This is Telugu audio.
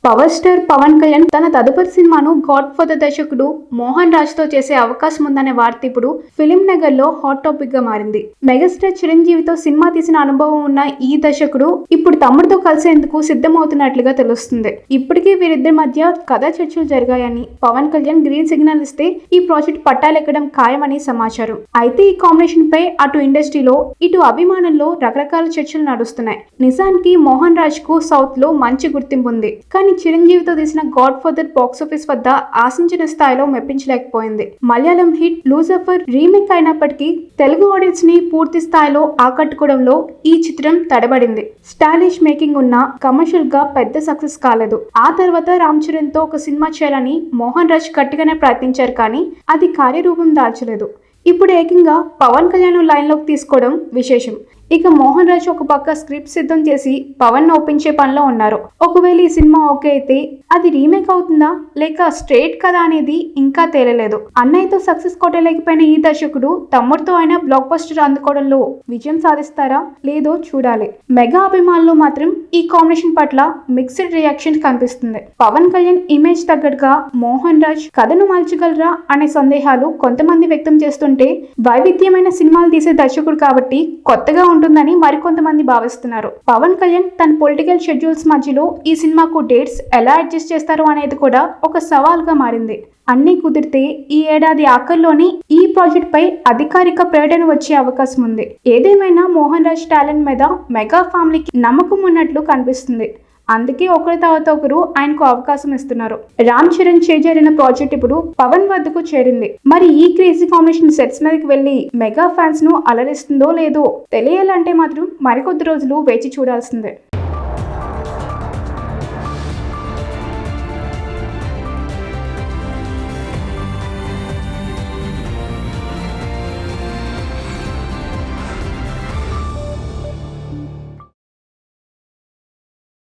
పవర్ స్టార్ పవన్ కళ్యాణ్ తన తదుపరి సినిమాను గాడ్ ఫాదర్ దర్శకుడు మోహన్ రాజ్ తో చేసే అవకాశం ఉందనే వార్త ఇప్పుడు ఫిలిం నగర్ లో హాట్ టాపిక్ గా మారింది. మెగాస్టార్ చిరంజీవితో సినిమా తీసిన అనుభవం ఉన్న ఈ దర్శకుడు ఇప్పుడు తమ్ముడితో కలిసేందుకు సిద్ధమవుతున్నట్లుగా తెలుస్తుంది. ఇప్పటికే వీరిద్దరి మధ్య కథా చర్చలు జరిగాయని, పవన్ కళ్యాణ్ గ్రీన్ సిగ్నల్ ఇస్తే ఈ ప్రాజెక్ట్ పట్టాలెక్కడం ఖాయమని సమాచారం. అయితే ఈ కాంబినేషన్ పై అటు ఇండస్ట్రీలో ఇటు అభిమానుల్లో రకరకాల చర్చలు నడుస్తున్నాయి. నిజానికి మోహన్ రాజ్ కు సౌత్ లో మంచి గుర్తింపు ఉంది. కానీ చిరంజీవితో తీసిన గాడ్ ఫాదర్ బాక్సాఫీస్ వద్ద ఆశించిన స్థాయిలో మెప్పించలేకపోయింది. మలయాళం హిట్ లూసిఫర్ రీమేక్ అయినప్పటికీ తెలుగు ఆడియన్స్ ని పూర్తి స్థాయిలో ఆకట్టుకోవడంలో ఈ చిత్రం తడబడింది. స్టైలిష్ మేకింగ్ ఉన్న కమర్షియల్ గా పెద్ద సక్సెస్ కాలేదు. ఆ తర్వాత రామ్ చరణ్ తో ఒక సినిమా చేయాలని మోహన్ రాజ్ గట్టిగానే ప్రయత్నించారు, కానీ అది కార్యరూపం దాల్చలేదు. ఇప్పుడు ఏకంగా పవన్ కళ్యాణ్ లైన్ లోకి తీసుకోవడం విశేషం. ఇక మోహన్ రాజ్ ఒక పక్క స్క్రిప్ట్ సిద్ధం చేసి పవన్ ను ఒప్పించే పనిలో ఉన్నారు. ఒకవేళ ఈ సినిమా ఓకే అయితే అది రీమేక్ అవుతుందా లేక స్ట్రేట్ కదా అనేది ఇంకా తేలలేదు. అన్నయ్యతో సక్సెస్ కొట్టలేకపోయిన ఈ దర్శకుడు తమ్ముడితో అయినా బ్లాక్ బస్టర్ అందుకోవడంలో విజయం సాధిస్తారా లేదో చూడాలి. మెగా అభిమానులు మాత్రం ఈ కాంబినేషన్ పట్ల మిక్స్డ్ రియాక్షన్ కనిపిస్తుంది. పవన్ కళ్యాణ్ ఇమేజ్ తగ్గట్టుగా మోహన్ రాజ్ కథను మలచగలరా అనే సందేహాలు కొంతమంది వ్యక్తం చేస్తుంటే, వైవిధ్యమైన సినిమాలు తీసే దర్శకుడు కాబట్టి కొత్తగా ఉంటుందని మరికొంతమంది భావిస్తున్నారు. పవన్ కళ్యాణ్ తన పొలిటికల్ షెడ్యూల్స్ మధ్యలో ఈ సినిమాకు డేట్స్ ఎలా అడ్జస్ట్ చేస్తారు అనేది కూడా ఒక సవాల్గా మారింది. అన్ని కుదిరితే ఈ ఏడాది ఆఖర్లోనే ఈ ప్రాజెక్ట్ పై అధికారిక ప్రకటన వచ్చే అవకాశం ఉంది. ఏదేమైనా మోహన్ రాజ్ టాలెంట్ మీద మెగా ఫ్యామిలీకి నమ్మకం ఉన్నట్లు కనిపిస్తుంది. అందుకే ఒకరి తర్వాత ఒకరు ఆయనకు అవకాశం ఇస్తున్నారు. రామ్ చరణ్ చేజారిన ప్రాజెక్ట్ ఇప్పుడు పవన్ వద్దకు చేరింది. మరి ఈ క్రేజీ కాంబినేషన్ సెట్స్ మీదకి వెళ్లి మెగా ఫ్యాన్స్ ను అలరిస్తుందో లేదో తెలియాలంటే మాత్రం మరికొద్ది రోజులు వేచి చూడాల్సిందే.